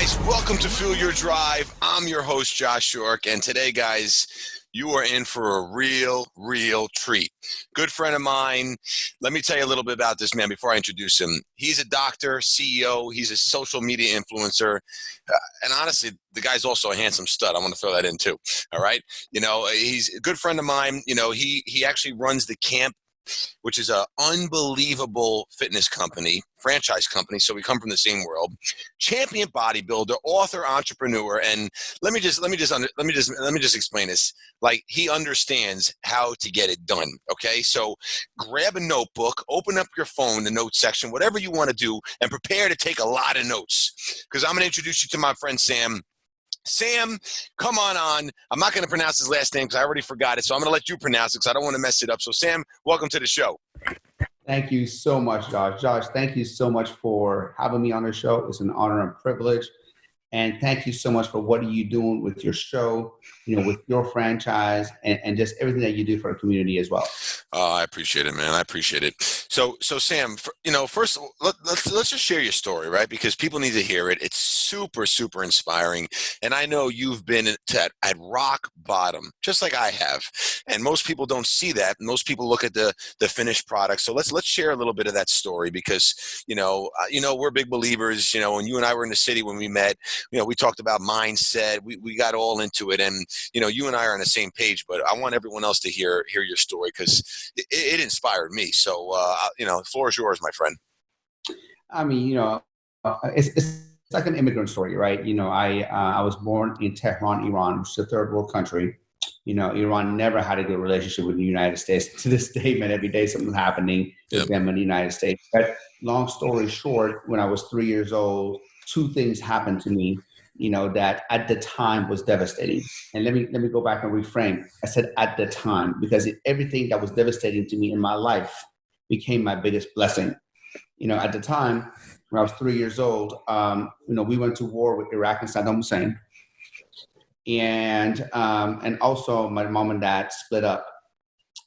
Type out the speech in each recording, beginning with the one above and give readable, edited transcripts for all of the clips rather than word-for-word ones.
guys, welcome to Fuel Your Drive. I'm your host, Josh York, and today, guys, you are in for a real treat. Good friend of mine. Let me tell you a little bit about this man before I introduce him. He's a doctor, CEO. He's a social media influencer. And honestly, the guy's also a handsome stud. I want to throw that in too. All right. You know, he's a good friend of mine. You know, he actually runs the Camp, which is an unbelievable fitness company, franchise company. So we come from the same world. Champion bodybuilder, author, entrepreneur, and let me just explain this. Like, he understands how to get it done. Okay, so grab a notebook, open up your phone, the notes section, whatever you want to do, and prepare to take a lot of notes. Because I'm going to introduce you to my friend Sam. Sam, come on. I'm not going to pronounce his last name because I already forgot it, so I'm going to let you pronounce it because I don't want to mess it up. So, Sam, welcome to the show. Thank you so much, Josh. Josh, thank you so much for having me on the show. It's an honor and privilege. And thank you so much for what are you doing with your show, you know, with your franchise and just everything that you do for the community as well. I appreciate it, man. I appreciate it. So Sam, first let's just share your story, right? Because people need to hear it. It's super inspiring. And I know you've been at rock bottom, just like I have. And most people don't see that. Most people look at the finished product. So let's share a little bit of that story because, we're big believers, when you and I were in the city when we met, we talked about mindset. We got all into it. And, you and I are on the same page, but I want everyone else to hear your story because it inspired me. So, the floor is yours, my friend. I mean, it's like an immigrant story, right? I was born in Tehran, Iran, which is a third world country. Iran never had a good relationship with the United States. To this day, man, every day something's happening with them in the United States. But long story short, when I was 3 years old, two things happened to me, that at the time was devastating. And let me go back and reframe. I said at the time, because everything that was devastating to me in my life became my biggest blessing. At the time, when I was 3 years old, we went to war with Iraq and Saddam Hussein. And also my mom and dad split up.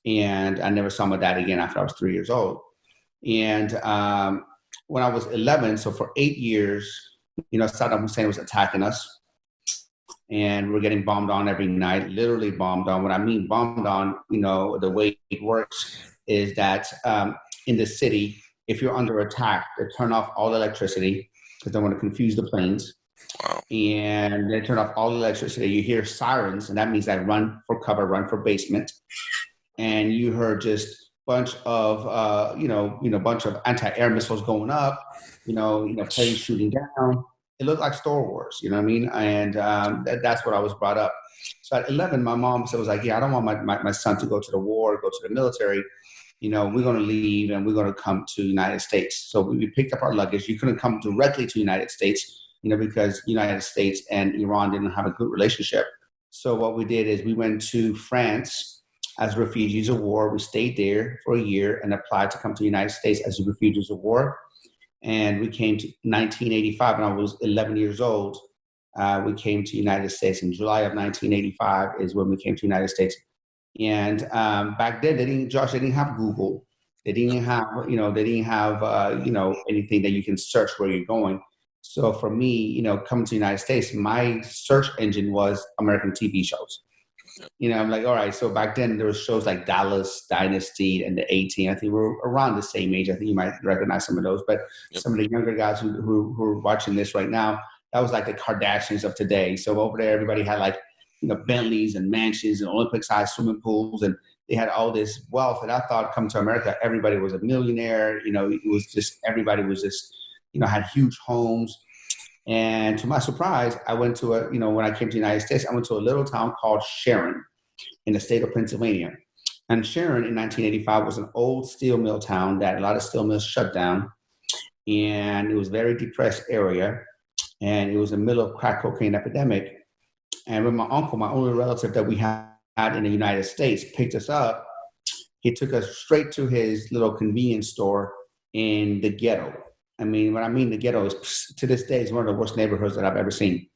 And I never saw my dad again after I was 3 years old. And when I was 11, so for 8 years, Saddam Hussein was attacking us. And we're getting bombed on every night, literally bombed on. What I mean bombed on, the way it works is that in the city, if you're under attack, they turn off all electricity because they want to confuse the planes. Wow. And they turn off all the electricity. You hear sirens, and that means that run for cover, run for basement. And you heard just bunch of bunch of anti-air missiles going up, planes shooting down. It looked like Star Wars, you know what I mean? And that's what I was brought up. So at 11, my mom was like, yeah, I don't want my son to go to the war, go to the military. We're going to leave and we're going to come to the United States. So we picked up our luggage. You couldn't come directly to the United States, because United States and Iran didn't have a good relationship. So what we did is we went to France as refugees of war. We stayed there for a year and applied to come to the United States as refugees of war. And we came to 1985 when I was 11 years old. We came to the United States in July of 1985 is when we came to the United States. And back then, they didn't have Google. They didn't have, anything that you can search where you're going. So for me, coming to the United States, my search engine was American TV shows. I'm like, all right. So back then there were shows like Dallas, Dynasty, and the A-Team. I think we're around the same age. I think you might recognize some of those. But some of the younger guys who are watching this right now, that was like the Kardashians of today. So over there, everybody had like, Bentleys and mansions and Olympic-sized swimming pools, and they had all this wealth. And I thought, come to America, everybody was a millionaire. It was just everybody was just, had huge homes. And to my surprise, I went to when I came to the United States, I went to a little town called Sharon in the state of Pennsylvania. And Sharon in 1985 was an old steel mill town that a lot of steel mills shut down. And it was a very depressed area. And it was in the middle of crack cocaine epidemic. And when my uncle, my only relative that we had in the United States, picked us up, he took us straight to his little convenience store in the ghetto. I mean, what I mean the ghetto is, to this day, is one of the worst neighborhoods that I've ever seen.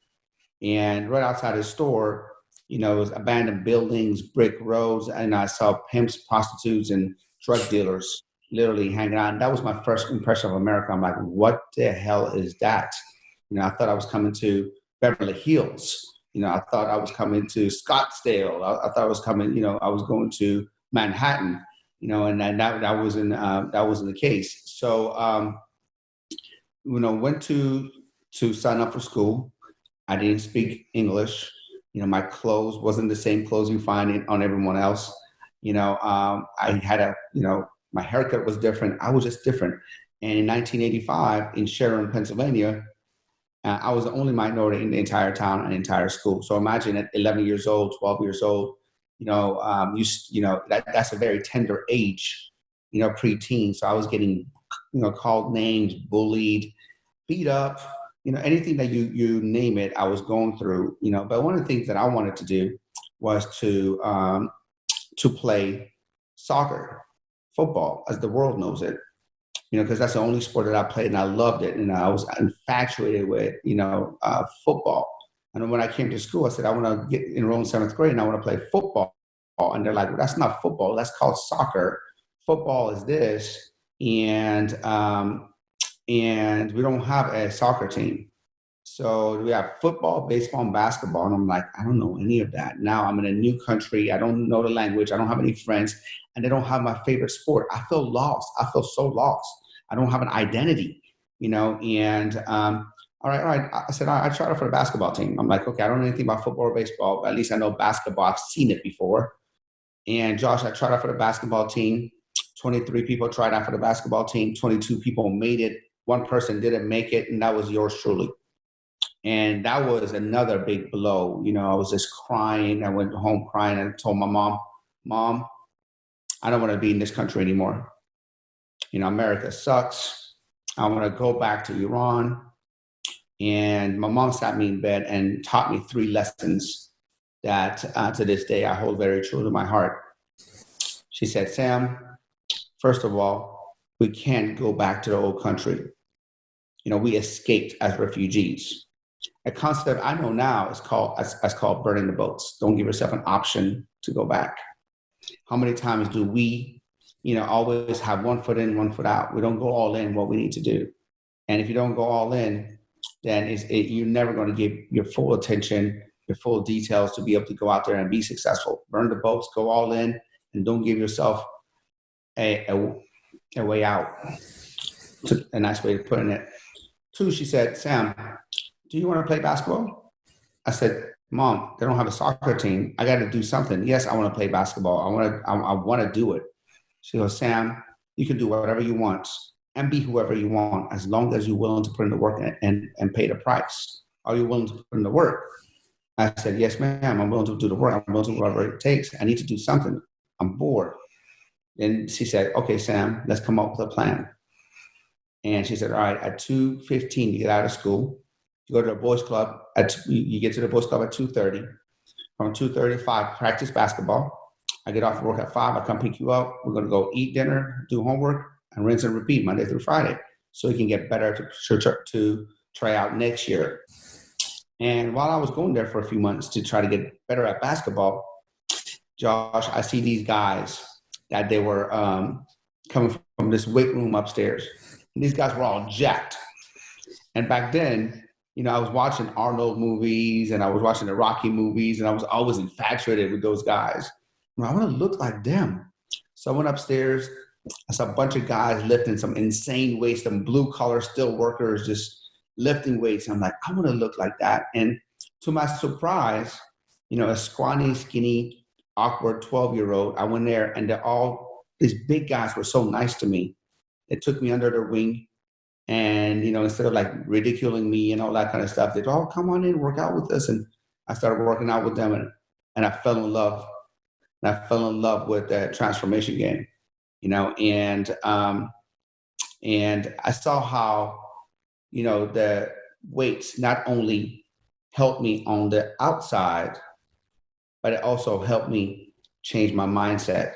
And right outside his store, it was abandoned buildings, brick roads, and I saw pimps, prostitutes, and drug dealers literally hanging out. And that was my first impression of America. I'm like, what the hell is that? I thought I was coming to Beverly Hills. I thought I was coming to Scottsdale. I thought I was coming, I was going to Manhattan, and that wasn't the case. So, went to sign up for school. I didn't speak English. My clothes wasn't the same clothes you find on everyone else. I had my haircut was different. I was just different. And in 1985 in Sharon, Pennsylvania, I was the only minority in the entire town and entire school. So imagine at 11 years old, 12 years old, that's a very tender age, preteen. So I was getting, called names, bullied, beat up, anything that you name it, I was going through, but one of the things that I wanted to do was to play soccer, football, as the world knows it, because that's the only sport that I played and I loved it. And I was infatuated with, football. And when I came to school, I said, I want to get enrolled in 7th grade and I want to play football. And they're like, well, that's not football. That's called soccer. Football is this. And we don't have a soccer team. So we have football, baseball, and basketball. And I'm like, I don't know any of that. Now I'm in a new country. I don't know the language. I don't have any friends. And they don't have my favorite sport. I feel lost. I feel so lost. I don't have an identity, and all right. I said, I tried out for the basketball team. I'm like, okay, I don't know anything about football or baseball, but at least I know basketball. I've seen it before. And Josh, I tried out for the basketball team. 23 people tried out for the basketball team. 22 people made it. One person didn't make it, and that was yours truly. And that was another big blow. I was just crying. I went home crying and told my Mom, I don't want to be in this country anymore. America sucks. I want to go back to Iran. And my mom sat me in bed and taught me 3 lessons that to this day I hold very true to my heart. She said, Sam, first of all, we can't go back to the old country. We escaped as refugees. A concept I know now is called burning the boats. Don't give yourself an option to go back. How many times do we, always have one foot in, one foot out? We don't go all in what we need to do. And if you don't go all in, then you're never going to give your full attention, your full details to be able to go out there and be successful. Burn the boats, go all in, and don't give yourself a way out. A nice way of putting it. 2, she said, Sam, do you want to play basketball? I said, Mom, they don't have a soccer team. I got to do something. Yes, I want to play basketball. I want to do it. She goes, Sam, you can do whatever you want and be whoever you want as long as you're willing to put in the work and pay the price. Are you willing to put in the work? I said, yes, ma'am. I'm willing to do the work. I'm willing to do whatever it takes. I need to do something. I'm bored. And she said, okay, Sam, let's come up with a plan. And she said, all right, at 2:15, you get out of school. You go to the boys club. You get to the boys club at 2:30. From 2:30 to 5, practice basketball. I get off work at 5. I come pick you up. We're going to go eat dinner, do homework, and rinse and repeat Monday through Friday so you can get better to try out next year. And while I was going there for a few months to try to get better at basketball, Josh, I see these guys that they were coming from this weight room upstairs. And these guys were all jacked. And back then, I was watching Arnold movies and I was watching the Rocky movies and I was always infatuated with those guys. I want to look like them. So I went upstairs. I saw a bunch of guys lifting some insane weights, some blue-collar steel workers just lifting weights. And I'm like, I want to look like that. And to my surprise, a scrawny, skinny, awkward 12-year-old, I went there and these big guys were so nice to me. They took me under their wing. And, instead of like ridiculing me and all that kind of stuff, they'd, oh, come on in, work out with us. And I started working out with them and I fell in love. And I fell in love with the transformation game, and I saw how, the weights not only helped me on the outside, but it also helped me change my mindset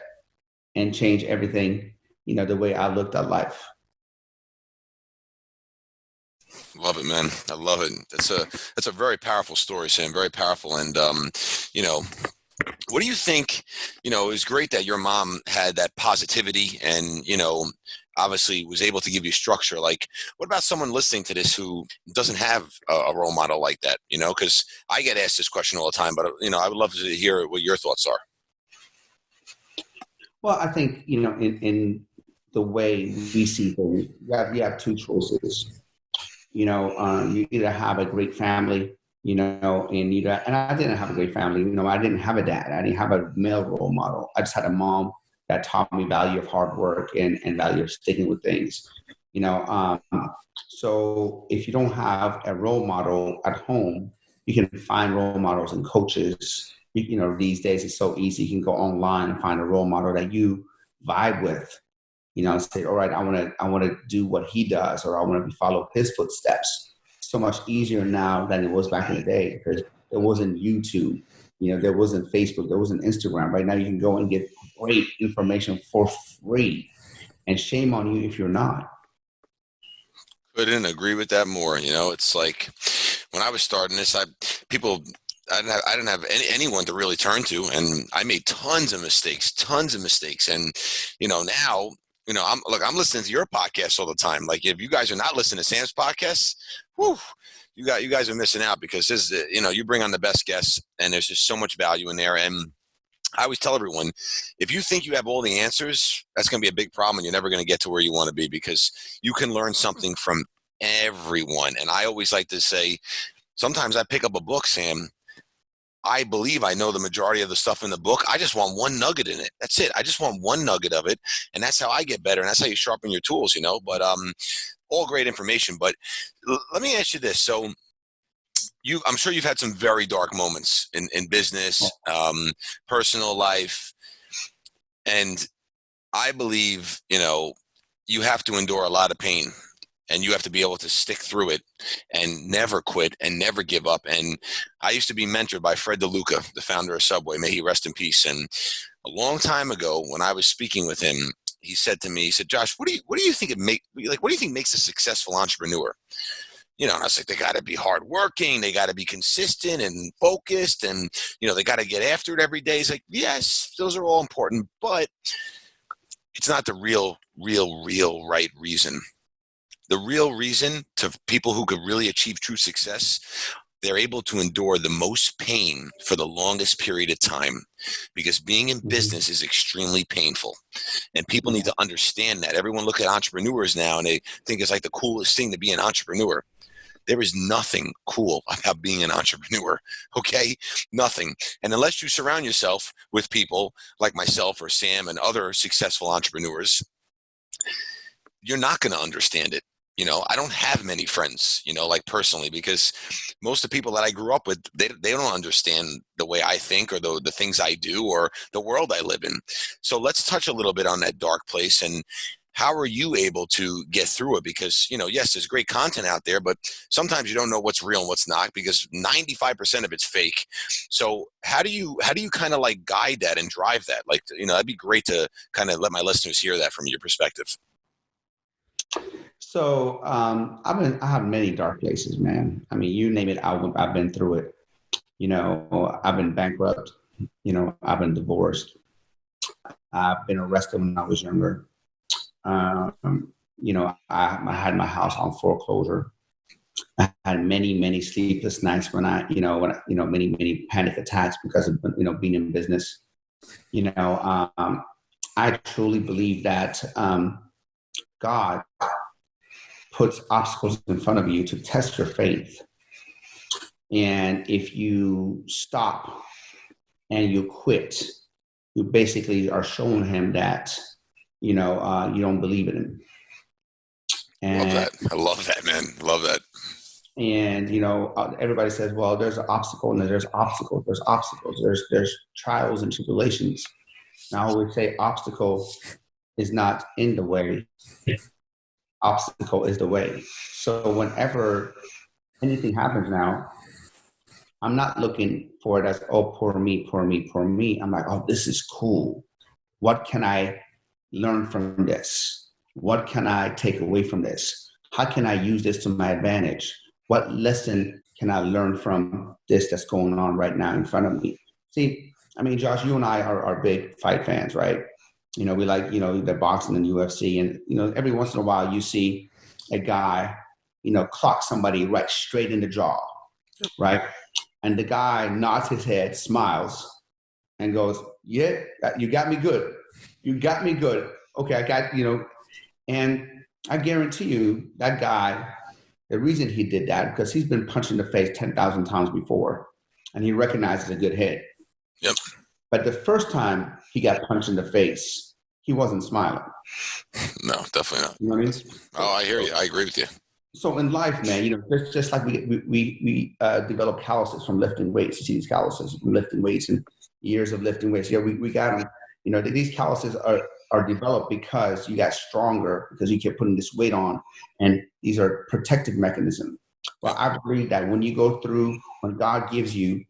and change everything, the way I looked at life. Love it, man. I love it. That's a very powerful story, Sam. Very powerful. And, what do you think, it was great that your mom had that positivity and, obviously was able to give you structure. Like, what about someone listening to this who doesn't have a role model like that? Because I get asked this question all the time, but I would love to hear what your thoughts are. Well, I think, in the way we see things, you have two choices. You either have a great family, and I didn't have a great family. I didn't have a dad. I didn't have a male role model. I just had a mom that taught me value of hard work and value of sticking with things. So if you don't have a role model at home, you can find role models and coaches. These days it's so easy. You can go online and find a role model that you vibe with. Say, all right, I want to do what he does, or I want to follow his footsteps. So much easier now than it was back in the day, because there wasn't YouTube, there wasn't Facebook, there wasn't Instagram. Right now you can go and get great information for free, and shame on you if you're not. Couldn't agree with that more. It's like when I was starting this, I didn't have anyone to really turn to, and I made tons of mistakes. And now, I'm listening to your podcast all the time. Like, if you guys are not listening to Sam's podcast, whew, you guys are missing out, because this is, you bring on the best guests, and there's just so much value in there. And I always tell everyone, if you think you have all the answers, that's going to be a big problem, and you're never going to get to where you want to be, because you can learn something from everyone. And I always like to say, sometimes I pick up a book, Sam, I believe I know the majority of the stuff in the book. I just want one nugget in it. That's it. I just want one nugget of it. And that's how I get better. And that's how you sharpen your tools, but all great information. But let me ask you this. So I'm sure you've had some very dark moments in business, personal life. And I believe, you have to endure a lot of pain. And you have to be able to stick through it and never quit and never give up. And I used to be mentored by Fred DeLuca, the founder of Subway. May he rest in peace. And a long time ago, when I was speaking with him, he said to me, Josh, what do you think what do you think makes a successful entrepreneur? And I was like, they got to be hardworking. They got to be consistent and focused. And, they got to get after it every day. He's like, yes, those are all important, but it's not the real right reason. The real reason to people who could really achieve true success, they're able to endure the most pain for the longest period of time, because being in business is extremely painful. And people need to understand that. Everyone look at entrepreneurs now and they think it's like the coolest thing to be an entrepreneur. There is nothing cool about being an entrepreneur, okay? Nothing. And unless you surround yourself with people like myself or Sam and other successful entrepreneurs, you're not going to understand it. I don't have many friends, like personally, because most of the people that I grew up with, they don't understand the way I think or the things I do or the world I live in. So let's touch a little bit on that dark place, and how are you able to get through it? Because, yes, there's great content out there, but sometimes you don't know what's real and what's not, because 95% of it's fake. So how do you kind of like guide that and drive that? Like, that'd be great to kind of let my listeners hear that from your perspective. So I have many dark places, man. I mean, you name it, I've been through it. I've been bankrupt. I've been divorced. I've been arrested when I was younger. I had my house on foreclosure. I had many sleepless nights when many panic attacks because of being in business. I truly believe that God puts obstacles in front of you to test your faith. And if you stop and you quit, you basically are showing him that, you don't believe in him. And I love that, man. Love that. And, everybody says, well, there's an obstacle, and there's obstacles. There's trials and tribulations. Now, I always say obstacle is not in the way. Obstacle is the way. So whenever anything happens now, I'm not looking for it as, oh, poor me. I'm like, oh, this is cool. What can I learn from this? What can I take away from this? How can I use this to my advantage? What lesson can I learn from this that's going on right now in front of me? See, I mean, Josh, you and I are big fight fans, right? We like, the boxing and UFC. And, every once in a while you see a guy, clock somebody right straight in the jaw, right? And the guy nods his head, smiles, and goes, yeah, you got me good. You got me good. Okay, I got, and I guarantee you that guy, the reason he did that, because he's been punched in the face 10,000 times before, and he recognizes a good head. Yep. But the first time he got punched in the face, he wasn't smiling. No, definitely not. You know what I mean? Oh, I hear you. I agree with you. So in life, man, just like we develop calluses from lifting weights. You see these calluses from lifting weights and years of lifting weights. Yeah, we got them. These calluses are developed because you got stronger, because you kept putting this weight on, and these are protective mechanisms. Well, I believe that when God gives you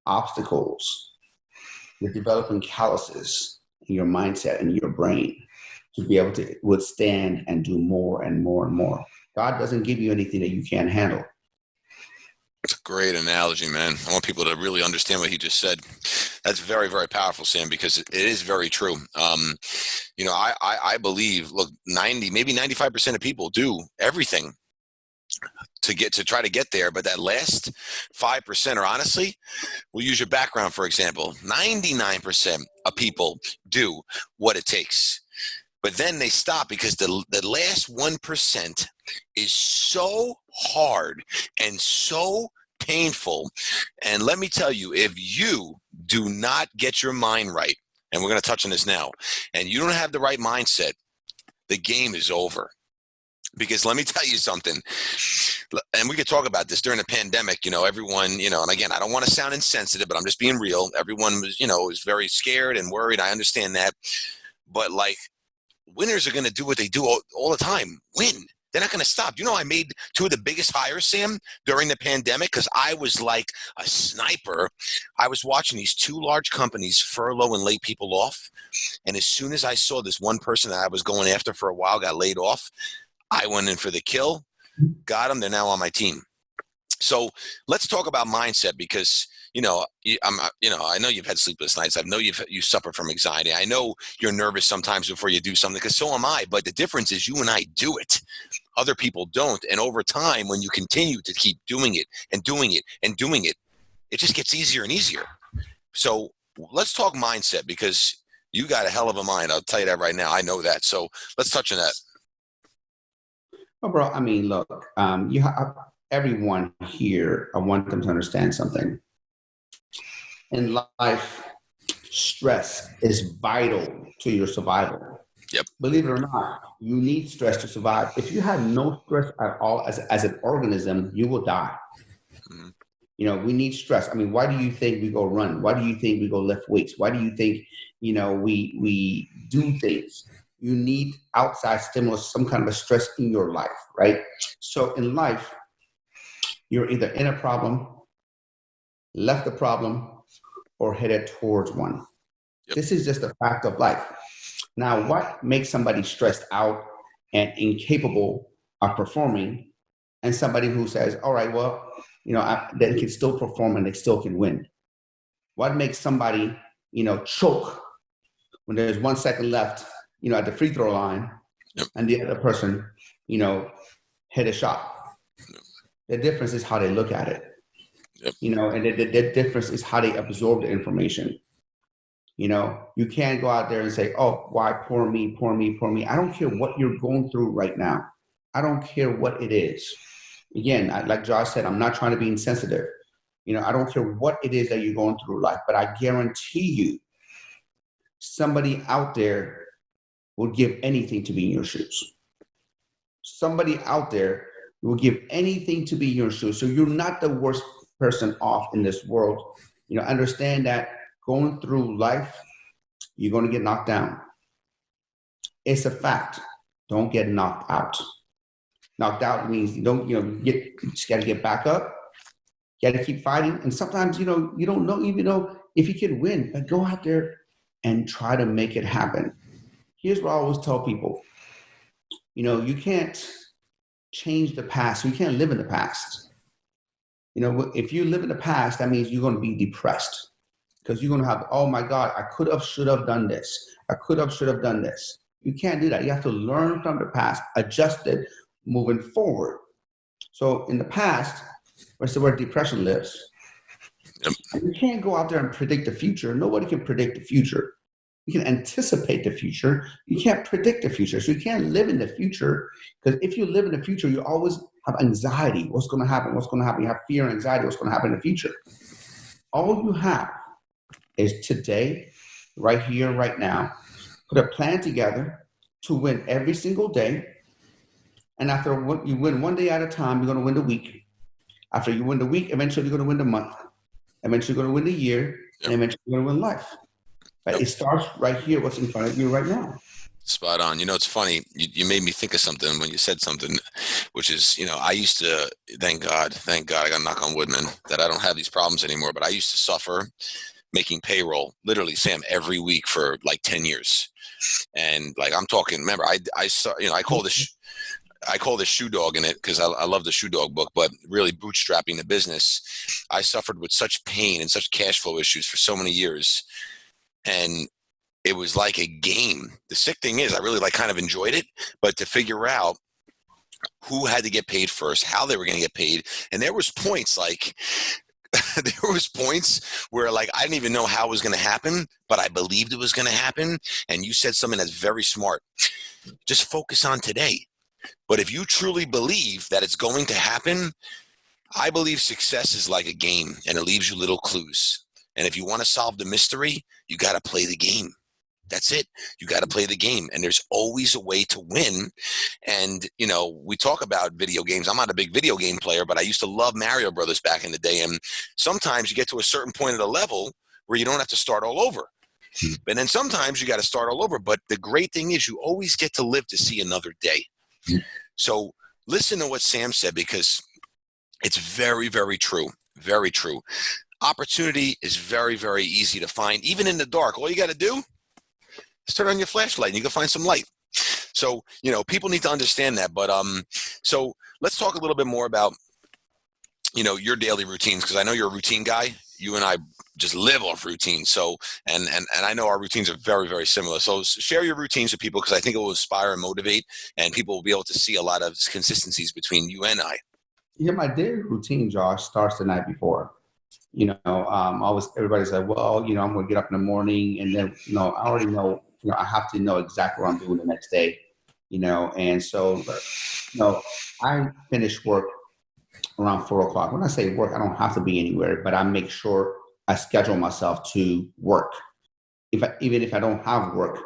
obstacles, you're developing calluses in your mindset and your brain to be able to withstand and do more and more and more. God doesn't give you anything that you can't handle. It's a great analogy, man. I want people to really understand what he just said. That's very, very powerful, Sam, because it is very true. I believe, look, 90, maybe 95% of people do everything to try to get there, but that last 5%, or honestly, we'll use your background, for example, 99% of people do what it takes. But then they stop because the last 1% is so hard and so painful. And let me tell you, if you do not get your mind right, and we're going to touch on this now, and you don't have the right mindset, the game is over. Because let me tell you something, and we could talk about this during the pandemic, everyone, and again, I don't want to sound insensitive, but I'm just being real. Everyone was, was very scared and worried. I understand that. But like, winners are going to do what they do all the time. Win. They're not going to stop. I made two of the biggest hires, Sam, during the pandemic, because I was like a sniper. I was watching these two large companies furlough and lay people off. And as soon as I saw this one person that I was going after for a while got laid off, I went in for the kill, got them. They're now on my team. So let's talk about mindset, because I know you've had sleepless nights. I know you suffer from anxiety. I know you're nervous sometimes before you do something, because so am I. But the difference is you and I do it. Other people don't. And over time, when you continue to keep doing it and doing it and doing it, it just gets easier and easier. So let's talk mindset, because you got a hell of a mind. I'll tell you that right now. I know that. So let's touch on that. Well, bro, I mean, look, everyone here, I want them to understand something. In life, stress is vital to your survival. Yep. Believe it or not, you need stress to survive. If you have no stress at all as an organism, you will die. Mm-hmm. We need stress. I mean, why do you think we go run? Why do you think we go lift weights? Why do you think, we do things? You need outside stimulus, some kind of a stress in your life, right? So in life, you're either in a problem, left the problem, or headed towards one. Yep. This is just a fact of life. Now, what makes somebody stressed out and incapable of performing, and somebody who says, all right, well, they can still perform and they still can win? What makes somebody, choke when there's 1 second left, at the free throw line, yep, and the other person, hit a shot? Yep. The difference is how they look at it. Yep. And the difference is how they absorb the information. You can't go out there and say, oh, why poor me, poor me, poor me. I don't care what you're going through right now. I don't care what it is. Again, like Josh said, I'm not trying to be insensitive. I don't care what it is that you're going through life, but I guarantee you, somebody out there would give anything to be in your shoes. Somebody out there will give anything to be in your shoes. So you're not the worst person off in this world. Understand that going through life, you're going to get knocked down. It's a fact. Don't get knocked out. Knocked out means you just got to get back up. You got to keep fighting. And sometimes, you don't know even know if you can win, but go out there and try to make it happen. Here's what I always tell people. You can't change the past. You can't live in the past. If you live in the past, that means you're going to be depressed. because you're going to have, oh my God, I could have, should have done this. I could have, should have done this. You can't do that. You have to learn from the past, adjust it, moving forward. So in the past, that's where depression lives. Yep. You can't go out there and predict the future. Nobody can predict the future. You can anticipate the future. You can't predict the future. So you can't live in the future, because if you live in the future, you always have anxiety. What's going to happen? What's going to happen? You have fear and anxiety. What's going to happen in the future? All you have is today, right here, right now. Put a plan together to win every single day. And after you win one day at a time, you're going to win the week. After you win the week, eventually you're going to win the month. Eventually you're going to win the year. And eventually you're going to win life. But it starts right here, what's in front of you right now. Spot on. You know, it's funny. You made me think of something when you said something, which is, you know, I used to, thank God, I got to knock on wood, man, that I don't have these problems anymore. But I used to suffer making payroll, literally, Sam, every week for like 10 years. And like, I'm talking, remember, I saw, you know, I call this shoe dog in it because I love the shoe dog book, but really bootstrapping the business. I suffered with such pain and such cash flow issues for so many years. And it was like a game. The sick thing is I really like kind of enjoyed it, but to figure out who had to get paid first, how they were going to get paid. And there was points like, there was points where like, I didn't even know how it was going to happen, but I believed it was going to happen. And you said something that's very smart. Just focus on today. But if you truly believe that it's going to happen, I believe success is like a game and it leaves you little clues. And if you want to solve the mystery, you got to play the game. That's it. You got to play the game. And there's always a way to win. And, you know, we talk about video games. I'm not a big video game player, but I used to love Mario Brothers back in the day. And sometimes you get to a certain point of the level where you don't have to start all over. And then sometimes you got to start all over. But the great thing is you always get to live to see another day. So listen to what Sam said, because it's very, very true. Very true. Opportunity is very, very easy to find, even in the dark. All you got to do is turn on your flashlight and you can find some light. So, you know, people need to understand that. But so let's talk a little bit more about, you know, your daily routines, because I know you're a routine guy. You and I just live off routine. So, and I know our routines are very, very similar. So share your routines with people, because I think it will inspire and motivate, and people will be able to see a lot of consistencies between you and I. Yeah, my daily routine, Josh, starts the night before. You know, always everybody's like, well, you know, I'm going to get up in the morning, and then, you know, I already know, you know, I have to know exactly what I'm doing the next day, you know. And so, you know, I finish work around 4:00. When I say work, I don't have to be anywhere, but I make sure I schedule myself to work. Even if I don't have work,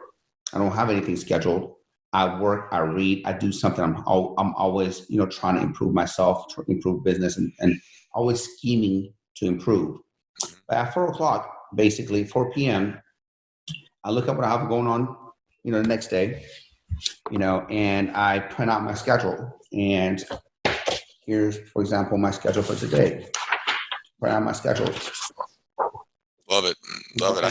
I don't have anything scheduled, I work, I read, I do something. I'm always, you know, trying to improve myself, to improve business, and always scheming to improve. But at 4:00, basically 4 p.m., I look up what I have going on, you know, the next day, you know, and I print out my schedule. And here's, for example, my schedule for today. Print out my schedule. Love it. Love it.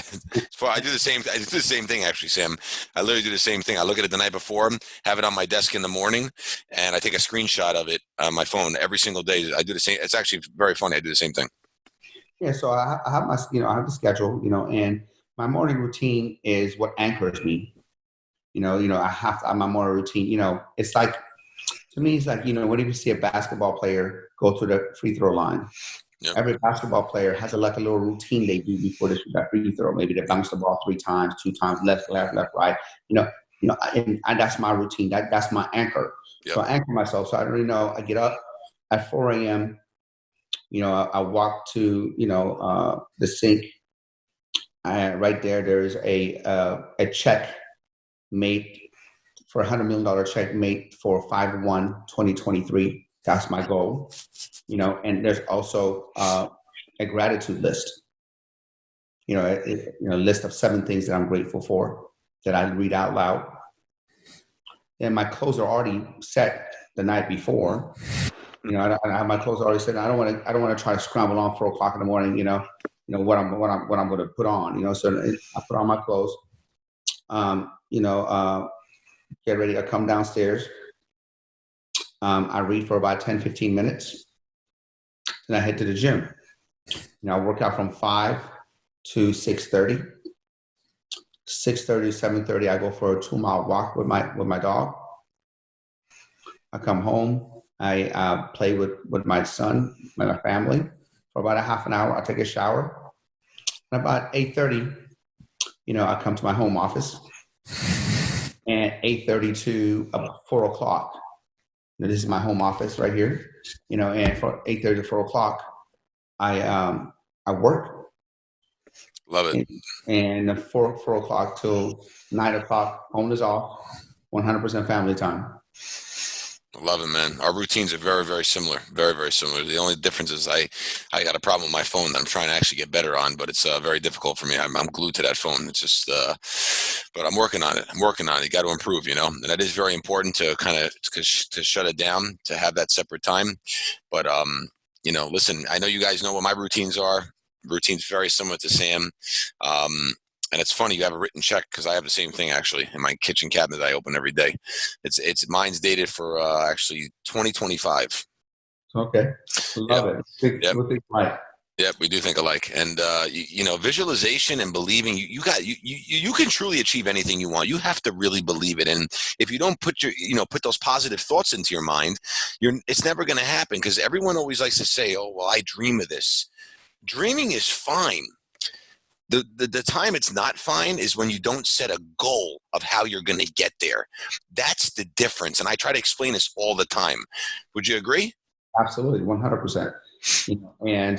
I do the same. I do the same thing, actually, Sam. I literally do the same thing. I look at it the night before, have it on my desk in the morning, and I take a screenshot of it on my phone every single day. I do the same. It's actually very funny. I do the same thing. Yeah. So I have my, you know, I have the schedule, you know, and my morning routine is what anchors me. You know, I have to have my morning routine. You know, it's like, to me, it's like, you know, whenever you see a basketball player go to the free throw line, yep. Every basketball player has a little routine they do before they shoot that free throw. Maybe they bounce the ball 3 times, 2 times, left, right. You know, and that's my routine. That's my anchor. Yep. So I anchor myself. So I already know I get up at 4 a.m. You know, I walk to, you know, the sink. Right there is a check made for $100 million check made for 5/1/2023. That's my goal, you know. And there's also a gratitude list, you know, a list of 7 things that I'm grateful for that I read out loud. And my clothes are already set the night before. You know, I have my clothes already set. I don't want to try to scramble on 4 o'clock in the morning. You know what I'm going to put on. You know, so I put on my clothes. You know, get ready. I come downstairs. I read for about 10, 15 minutes. Then I head to the gym. You know, I work out from 5 to 6:30. 6:30 to 7:30, I go for a 2-mile walk with my dog. I come home. I play with my son, my family for about a half an hour. I take a shower. And about 8:30, I come to my home office. And 8:30 to 4 o'clock. This is my home office right here. And from 8:30 to 4 o'clock, I work. Love it. And 4 o'clock till 9 o'clock, phone is off. 100% family time. Love it, man. Our routines are very, very similar. Very, very similar. The only difference is I got a problem with my phone that I'm trying to actually get better on, but it's very difficult for me. I'm glued to that phone. It's just, but I'm working on it. You got to improve, and that is very important to kind of to shut it down, to have that separate time. But listen, I know you guys know what my routines are. Routine's very similar to Sam. And it's funny you have a written check because I have the same thing actually in my kitchen cabinet that I open every day. It's mine's dated for actually 2025. Okay, love it. Yep, we do think alike. And visualization and believing you can truly achieve anything you want. You have to really believe it. And if you don't put put those positive thoughts into your mind, it's never going to happen, because everyone always likes to say, "Oh, well, I dream of this." Dreaming is fine. The time it's not fine is when you don't set a goal of how you're going to get there. That's the difference. And I try to explain this all the time. Would you agree? Absolutely, 100%. And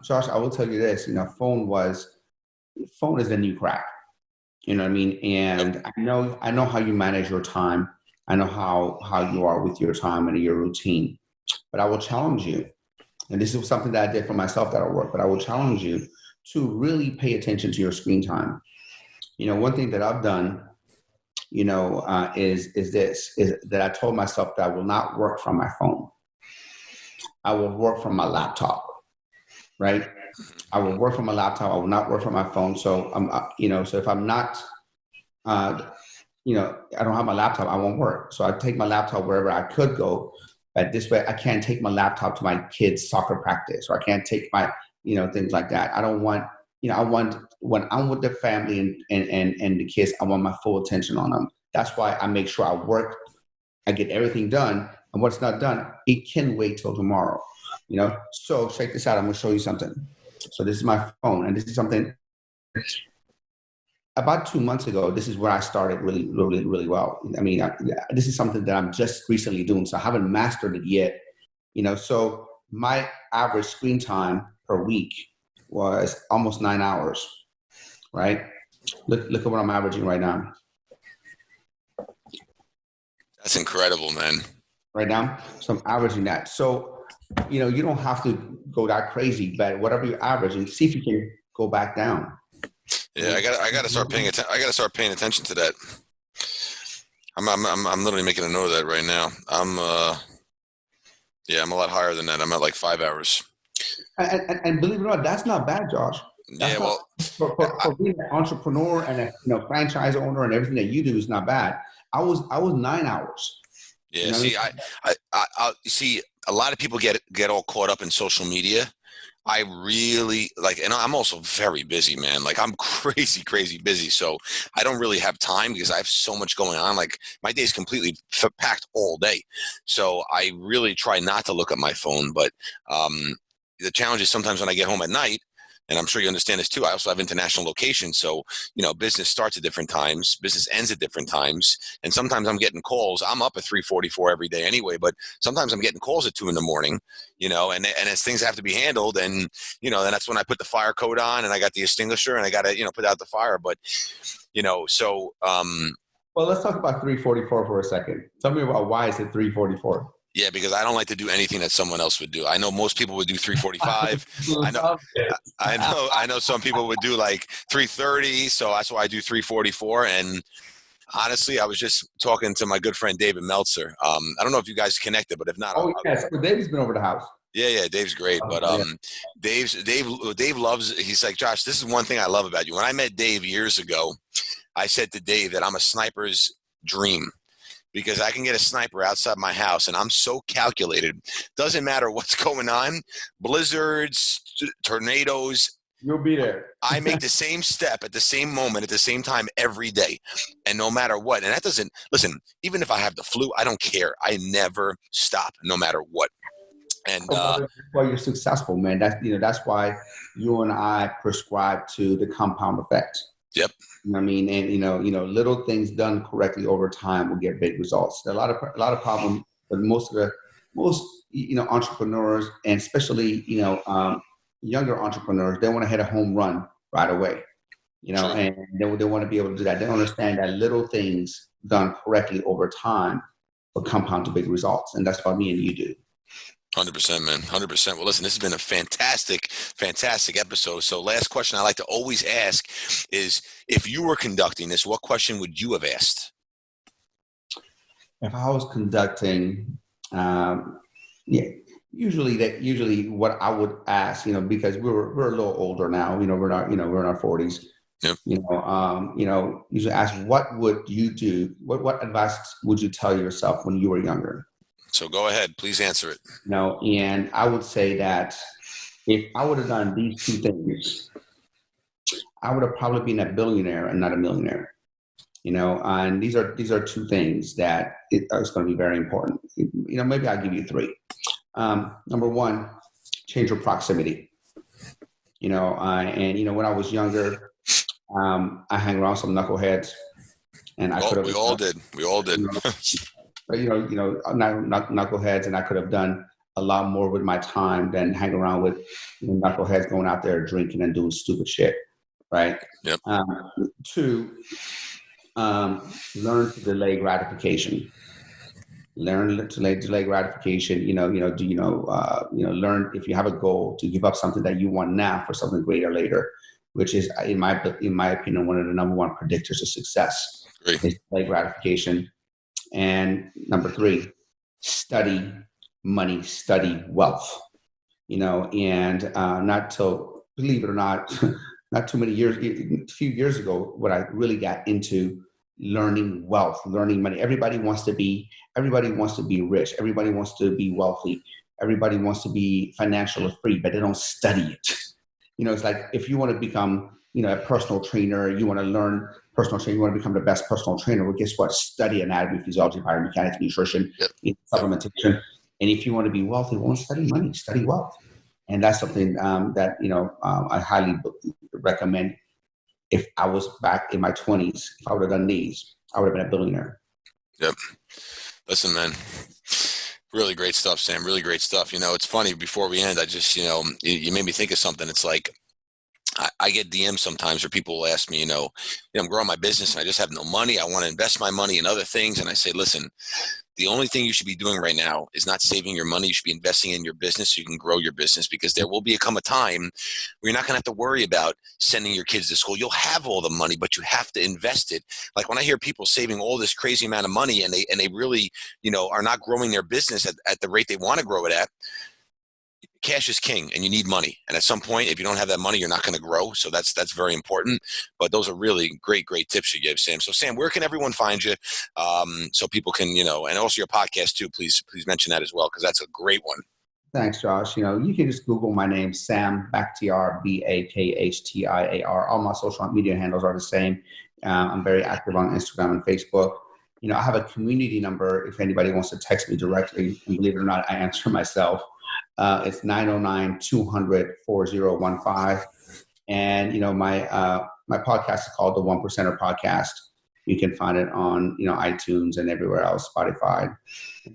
Josh, I will tell you this. Phone is the new crack. You know what I mean? And I know how you manage your time. I know how you are with your time and your routine. But I will challenge you. And this is something that I did for myself that'll work. But I will challenge you to really pay attention to your screen time. One thing that I've done, is that I told myself that I will not work from my phone. I will work from my laptop, right? I will work from my laptop. I will not work from my phone. So so if I'm not, I don't have my laptop, I won't work. So I take my laptop wherever I could go. But this way, I can't take my laptop to my kids' soccer practice, or I can't take my things like that. I don't want, I want, when I'm with the family and the kids, I want my full attention on them. That's why I make sure I work, I get everything done, and what's not done, it can wait till tomorrow, So check this out. I'm going to show you something. So this is my phone, and this is something about 2 months ago. This is where I started really, really, really well. This is something that I'm just recently doing, so I haven't mastered it yet, So my average screen time per week was almost 9 hours, right? Look at what I'm averaging right now. That's incredible, man. Right now, so I'm averaging that. So, you don't have to go that crazy, but whatever you're averaging, see if you can go back down. Yeah, I got to start paying attention. I got to start paying attention to that. I'm literally making a note of that right now. I'm a lot higher than that. I'm at like 5 hours. And believe it or not, that's not bad, Josh. For being an entrepreneur and a franchise owner and everything that you do is not bad. I was 9 hours. Yeah. See, I see a lot of people get all caught up in social media. I really and I'm also very busy, man. Like, I'm crazy busy. So I don't really have time because I have so much going on. Like, my day's completely packed all day. So I really try not to look at my phone. But the challenge is sometimes when I get home at night, and I'm sure you understand this too, I also have international locations. So, business starts at different times, business ends at different times. And sometimes I'm getting calls. I'm up at 3:44 every day anyway, but sometimes I'm getting calls at 2 a.m, and as things have to be handled, and, then that's when I put the fire coat on and I got the extinguisher and I got to, put out the fire. But, so. Well, let's talk about 3:44 for a second. Tell me about why is it 3:44? Yeah, because I don't like to do anything that someone else would do. I know most people would do 3:45. I know some people would do like 3:30. So that's why I do 3:44. And honestly, I was just talking to my good friend David Meltzer. I don't know if you guys connected, but if not, yes, David's been over the house. Yeah, Dave's great. But Dave loves. He's like, Josh, this is one thing I love about you. When I met Dave years ago, I said to Dave that I'm a sniper's dream, because I can get a sniper outside my house and I'm so calculated. Doesn't matter what's going on, blizzards, tornadoes, You'll be there. I make the same step at the same moment, at the same time every day. And no matter what, and that doesn't, listen, even if I have the flu, I don't care. I never stop, no matter what. And That's why you're successful, man. That's why you and I prescribe to the compound effect. Yep. You know what I mean? And little things done correctly over time will get big results. There are a lot of problems, but most entrepreneurs, and especially younger entrepreneurs, they want to hit a home run right away. True. And they want to be able to do that. They don't understand that little things done correctly over time will compound to big results, and that's what me and you do. 100%, man. 100%. Well, listen, this has been a fantastic episode. So last question I like to always ask is, if you were conducting this, what question would you have asked? If I was conducting, usually what I would ask, because we're a little older now, we're in our 40s. Yep. Usually ask, what would you do? What advice would you tell yourself when you were younger? So go ahead, please answer it. And I would say that if I would have done these two things, I would have probably been a billionaire and not a millionaire. And these are two things that is going to be very important. Maybe I'll give you three. Number one, change your proximity. When I was younger, I hang around some knuckleheads, and I could have. We all did. But knuckleheads, and I could have done a lot more with my time than hang around with knuckleheads going out there drinking and doing stupid shit, right? Yep. Two, learn to delay gratification. Learn to delay gratification. Learn, if you have a goal, to give up something that you want now for something greater later, which is, in my opinion, one of the number one predictors of success. Great. Is delay gratification. And number three, study money, study wealth, and not till, believe it or not, not too many years, a few years ago, when I really got into learning wealth, learning money. Everybody wants to be rich. Everybody wants to be wealthy. Everybody wants to be financially free, but they don't study it. It's like, if you want to become, a personal trainer, you want to learn personal training, you want to become the best personal trainer, well, guess what? Study anatomy, physiology, biomechanics, nutrition, supplementation. And if you want to be wealthy, well, study money, study wealth. And that's something that, I highly recommend. If I was back in my 20s, if I would have done these, I would have been a billionaire. Yep. Listen, man, really great stuff, Sam. Really great stuff. It's funny, before we end, I just, you made me think of something. It's like, I get DMs sometimes where people will ask me, I'm growing my business and I just have no money. I want to invest my money in other things. And I say, listen, the only thing you should be doing right now is not saving your money. You should be investing in your business so you can grow your business, because there will become a time where you're not going to have to worry about sending your kids to school. You'll have all the money, but you have to invest it. Like, when I hear people saving all this crazy amount of money and they really, are not growing their business at the rate they want to grow it at, cash is king, and you need money. And at some point, if you don't have that money, you're not going to grow. So that's very important. But those are really great tips you give, Sam. So, Sam, where can everyone find you? So people can, and also your podcast too. Please mention that as well, because that's a great one. Thanks, Josh. You can just Google my name, Sam Bakhtiar, Bakhtiar. All my social media handles are the same. I'm very active on Instagram and Facebook. I have a community number if anybody wants to text me directly. And believe it or not, I answer myself. It's 909-200-4015. And, my podcast is called The 1%er Podcast. You can find it on, iTunes and everywhere else, Spotify.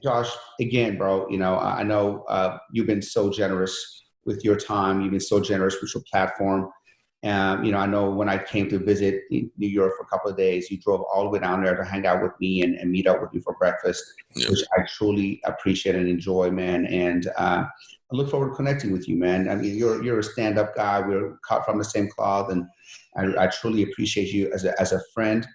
Josh, again, bro, I know you've been so generous with your time. You've been so generous with your platform. I know when I came to visit New York for a couple of days, you drove all the way down there to hang out with me and meet up with me for breakfast, which I truly appreciate and enjoy, man. And I look forward to connecting with you, man. I mean, you're a stand-up guy. We're cut from the same cloth, and I truly appreciate you as a friend,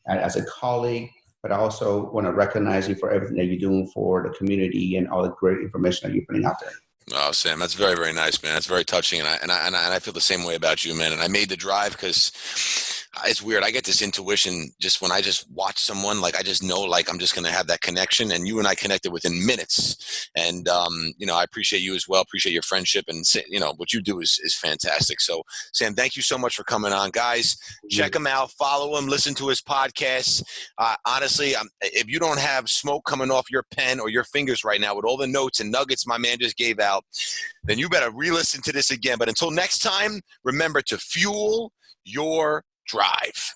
as a colleague. But I also want to recognize you for everything that you're doing for the community and all the great information that you're putting out there. Oh, Sam, that's very, very nice, man. That's very touching, and I feel the same way about you, man. And I made the drive because It's weird. I get this intuition just when I just watch someone, like I just know, like I'm just going to have that connection, and you and I connected within minutes. And, I appreciate you as well. Appreciate your friendship, and what you do is fantastic. So Sam, thank you so much for coming on, guys. Check him out, follow him, listen to his podcast. Honestly, if you don't have smoke coming off your pen or your fingers right now with all the notes and nuggets my man just gave out, then you better re-listen to this again. But until next time, remember to fuel your drive.